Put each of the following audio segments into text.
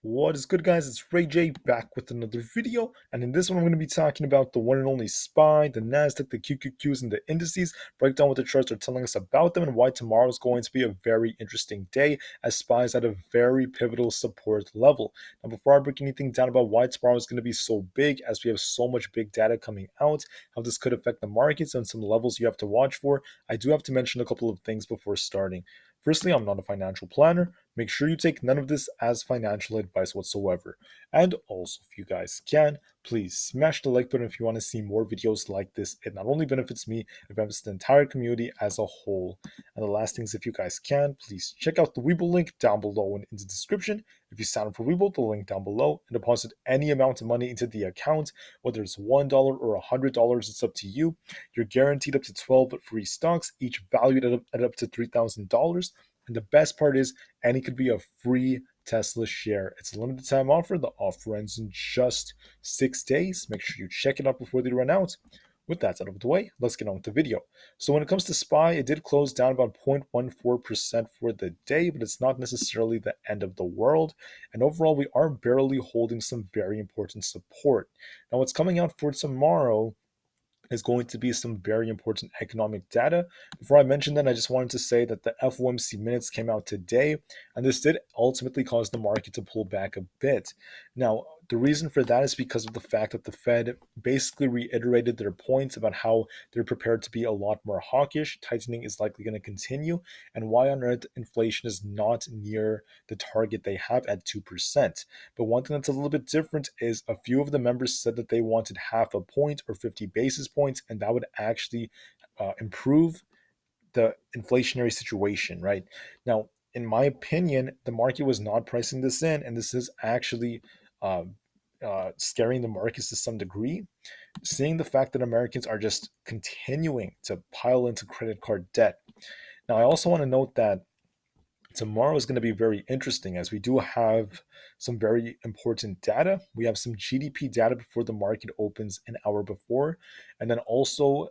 What is good, guys? It's Rey-Jay back with another video, and in this one I'm going to be talking about the one and only SPY, the Nasdaq, the QQQs, and the indices, break down what the charts are telling us about them and why tomorrow is going to be a very interesting day as SPY is at a very pivotal support level. Now, before I break anything down about why tomorrow is going to be so big, as we have so much big data coming out, how this could affect the markets and some levels you have to watch for, I do have to mention a couple of things before starting. Firstly, I'm not a financial planner. Make sure you take none of this as financial advice whatsoever. And also, if you guys can, please smash the like button if you want to see more videos like this. It not only benefits me, it benefits the entire community as a whole. And the last thing is, if you guys can, please check out the Webull link down below and in the description. If you sign up for Webull, the link down below, and deposit any amount of money into the account, whether it's $1 or $100, it's up to you. You're guaranteed up to 12 free stocks, each valued at up to $3,000. And the best part is, any could be a free Tesla share. It's a limited time offer. The offer ends in just 6 days. Make sure you check it out before they run out. With that out of the way, let's get on with the video. So when it comes to SPY, it did close down about 0.14% for the day, but it's not necessarily the end of the world. And overall, we are barely holding some very important support. Now, what's coming out for tomorrow is going to be some very important economic data. Before I mention that, I just wanted to say that the FOMC minutes came out today, and this did ultimately cause the market to pull back a bit. Now, the reason for that is because of the fact that the Fed basically reiterated their points about how they're prepared to be a lot more hawkish. Tightening is likely going to continue, and why on earth inflation is not near the target they have at 2%. But one thing that's a little bit different is a few of the members said that they wanted half a point or 50 basis points, and that would actually improve the inflationary situation, right? Now, in my opinion, the market was not pricing this in, and this is actually uh, scaring the markets to some degree. Seeing the fact that Americans are just continuing to pile into credit card debt. Now, I also want to note that tomorrow is going to be very interesting as we do have some very important data. We have some GDP data before the market opens an hour before, and then also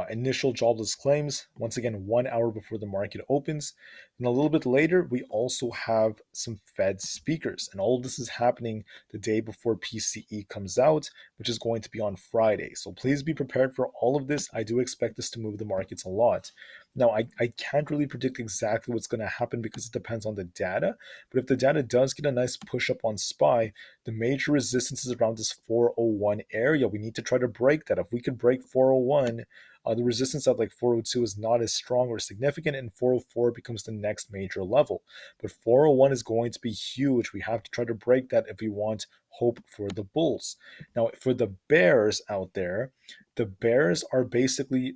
initial jobless claims, once again, 1 hour before the market opens. And a little bit later, we also have some Fed speakers. And all of this is happening the day before PCE comes out, which is going to be on Friday. So please be prepared for all of this. I do expect this to move the markets a lot. Now, I can't really predict exactly what's going to happen because it depends on the data. But if the data does get a nice push up on SPY, the major resistance is around this 401 area. We need to try to break that. If we could break 401, the resistance at like 402 is not as strong or significant, and 404 becomes the next major level. But 401 is going to be huge. We have to try to break that if we want hope for the bulls. Now, for the bears out there, the bears are basically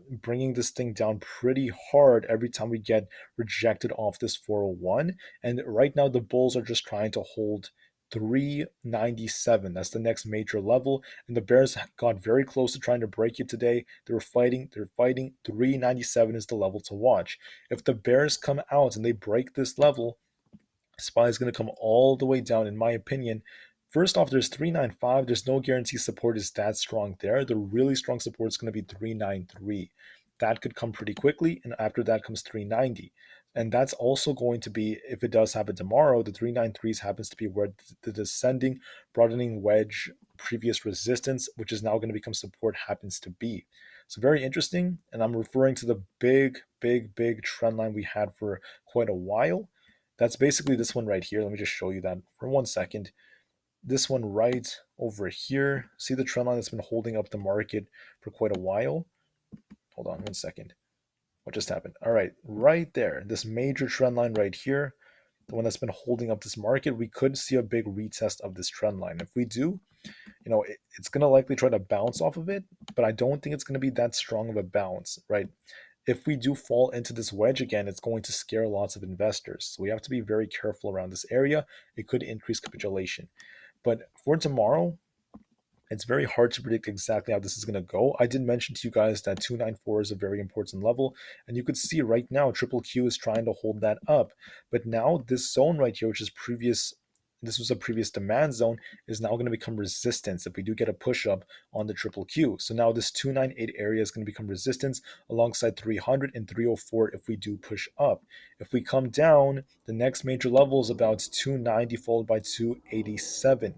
bringing this thing down pretty hard every time we get rejected off this 401. And right now, the bulls are just trying to hold 397. That's the next major level. And the bears got very close to trying to break it today. They're fighting. 397 is the level to watch. If the bears come out and they break this level, SPY is going to come all the way down, in my opinion. First off, there's 395. There's no guarantee support is that strong there. The really strong support is going to be 393. That could come pretty quickly, and after that comes 390. And that's also going to be, if it does happen tomorrow, the 393s happens to be where the descending, broadening wedge previous resistance, which is now going to become support, happens to be. So very interesting, and I'm referring to the big trend line we had for quite a while. That's basically this one right here. Let me just show you that for 1 second. This one right over here. See the trend line that's been holding up the market for quite a while? Hold on 1 second. What just happened? All right, right there. This major trend line right here, the one that's been holding up this market, we could see a big retest of this trend line. If we do, it's going to likely try to bounce off of it, but I don't think it's going to be that strong of a bounce, right? If we do fall into this wedge again, it's going to scare lots of investors. So we have to be very careful around this area. It could increase capitulation. But for tomorrow, it's very hard to predict exactly how this is going to go. I did mention to you guys that 294 is a very important level, and you could see right now Triple Q is trying to hold that up. But now this zone right here, which is previous this was a previous demand zone, is now going to become resistance if we do get a push up on the triple Q. So now this 298 area is going to become resistance alongside 300 and 304 if we do push up. If we come down, the next major level is about 290 followed by 287.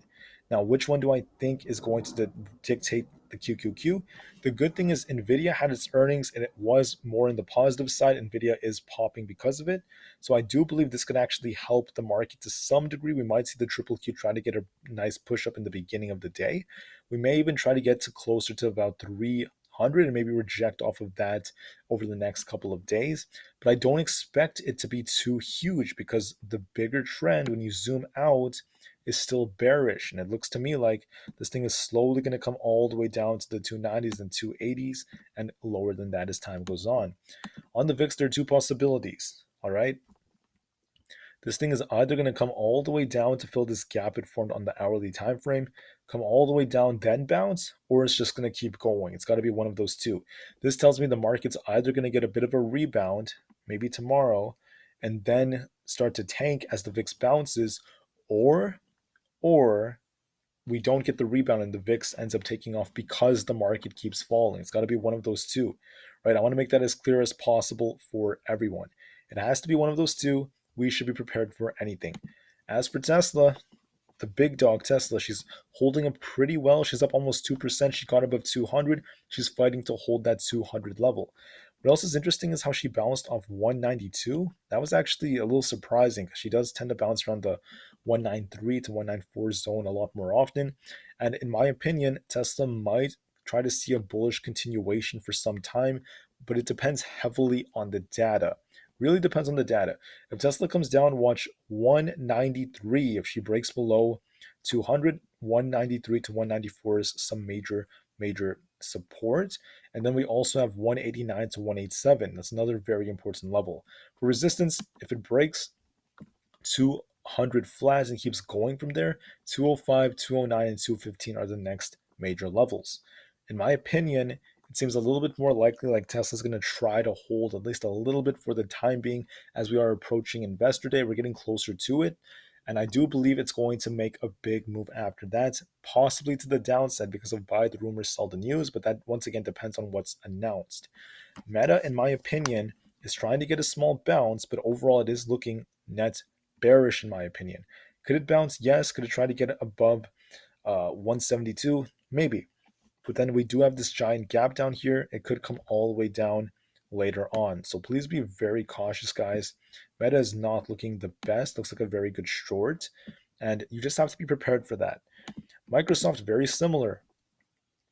Now, which one do I think is going to dictate the QQQ? The good thing is Nvidia had its earnings and it was more in the positive side. Nvidia is popping because of it. So I do believe this could actually help the market to some degree. We might see the triple Q try to get a nice push up in the beginning of the day. We may even try to get to closer to about 300 and maybe reject off of that over the next couple of days. But I don't expect it to be too huge because the bigger trend, when you zoom out, is still bearish. And it looks to me like this thing is slowly going to come all the way down to the 290s and 280s and lower than that as time goes on. On the VIX, there are two possibilities. All right. This thing is either going to come all the way down to fill this gap it formed on the hourly time frame, come all the way down, then bounce, or it's just going to keep going. It's got to be one of those two. This tells me the market's either going to get a bit of a rebound, maybe tomorrow, and then start to tank as the VIX bounces, or we don't get the rebound and the VIX ends up taking off because the market keeps falling. It's got to be one of those two, right? I want to make that as clear as possible for everyone. It has to be one of those two. We should be prepared for anything. As for Tesla, the big dog Tesla, she's holding up pretty well. She's up almost 2%. She got above 200. She's fighting to hold that 200 level. What else is interesting is how she bounced off 192. That was actually a little surprising because she does tend to bounce around the 193 to 194 zone a lot more often. And in my opinion, Tesla might try to see a bullish continuation for some time, but it depends heavily on the data. Really depends on the data. If Tesla comes down, watch 193. If she breaks below 200, 193 to 194 is some major support. And then we also have 189 to 187. That's another very important level. For resistance, if it breaks 200 flats and keeps going from there, 205, 209, and 215 are the next major levels. In my opinion, it seems a little bit more likely like Tesla's going to try to hold at least a little bit for the time being as we are approaching Investor Day. We're getting closer to it. And I do believe it's going to make a big move after that, possibly to the downside because of buy the rumors, sell the news. But that once again depends on what's announced. Meta, in my opinion, is trying to get a small bounce, but overall it is looking net bearish in my opinion. Could it bounce? Yes. Could it try to get it above 172? Maybe. But then we do have this giant gap down here. It could come all the way down later on. So please be very cautious, guys. Meta is not looking the best. Looks like a very good short. And you just have to be prepared for that. Microsoft, very similar.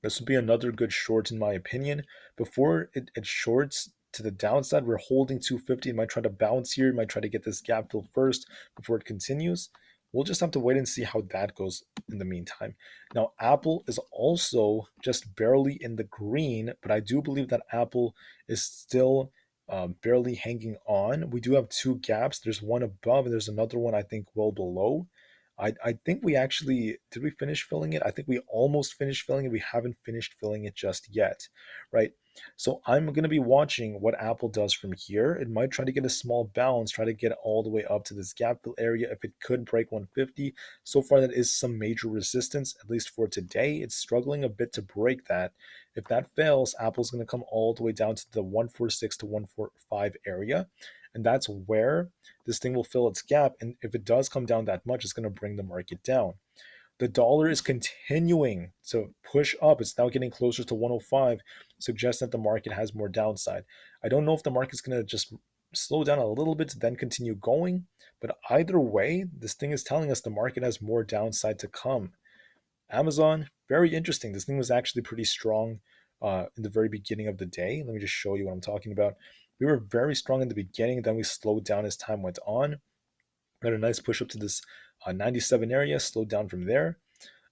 This would be another good short in my opinion. Before it shorts to the downside, we're holding 250. It might try to bounce here. It might try to get this gap filled first before it continues. We'll just have to wait and see how that goes in the meantime. Now, Apple is also just barely in the green, but I do believe that Apple is still barely hanging on. We do have two gaps. There's one above and there's another one, I think, well below. I think we actually did we finish filling it? I think we almost finished filling it. We haven't finished filling it just yet, right? So I'm going to be watching what Apple does from here. It might try to get a small bounce, try to get all the way up to this gap fill area. If it could break 150, so far that is some major resistance, at least for today. It's struggling a bit to break that. If that fails, Apple's going to come all the way down to the 146 to 145 area. And that's where this thing will fill its gap. And if it does come down that much, it's going to bring the market down. The dollar is continuing to push up. It's now getting closer to 105, suggests that the market has more downside. I don't know if the market's going to just slow down a little bit to then continue going, but either way, this thing is telling us the market has more downside to come. Amazon, very interesting. This thing was actually pretty strong in the very beginning of the day. Let me just show you what I'm talking about. We were very strong in the beginning, then we slowed down as time went on. Got a nice push up to this 97 area, slowed down from there.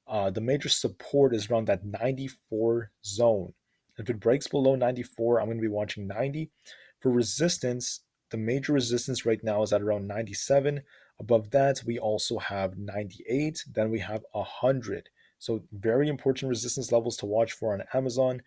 The major support is around that 94 zone. If it breaks below 94, I'm going to be watching 90. For resistance, the major resistance right now is at around 97. Above that, we also have 98. Then we have 100. So very important resistance levels to watch for on Amazon.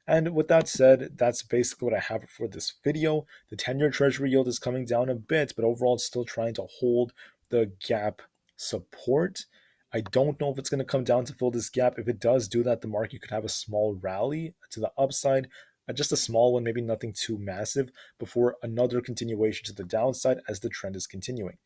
And with that said, that's basically what I have for this video. The 10-year Treasury yield is coming down a bit, but overall it's still trying to hold the gap support. I don't know if it's going to come down to fill this gap. If it does do that, the market could have a small rally to the upside, just a small one, maybe nothing too massive, before another continuation to the downside as the trend is continuing.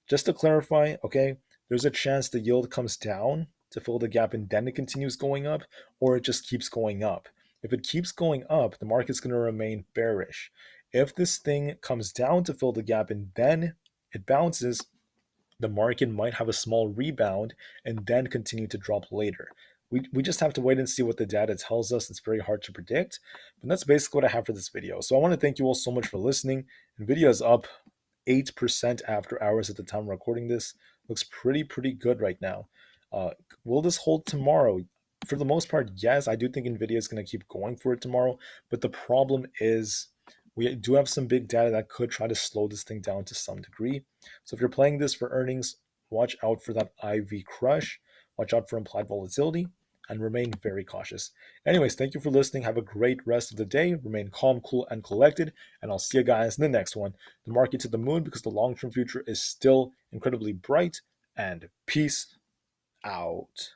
Just to clarify, okay, there's a chance the yield comes down to fill the gap and then it continues going up, or it just keeps going up. If it keeps going up, the market's going to remain bearish. If this thing comes down to fill the gap and then it bounces, the market might have a small rebound and then continue to drop later. We just have to wait and see what the data tells us. It's very hard to predict, but that's basically what I have for this video. So I want to thank you all so much for listening. Nvidia is up 8% after hours at the time of recording this. Looks pretty good right now. Will this hold tomorrow? For the most part, yes. I do think Nvidia is going to keep going for it tomorrow, but the problem is we do have some big data that could try to slow this thing down to some degree. So if you're playing this for earnings, watch out for that IV crush, watch out for implied volatility, and remain very cautious. Anyways, thank you for listening. Have a great rest of the day. Remain calm, cool, and collected, and I'll see you guys in the next one. The market to the moon because the long-term future is still incredibly bright, and peace out.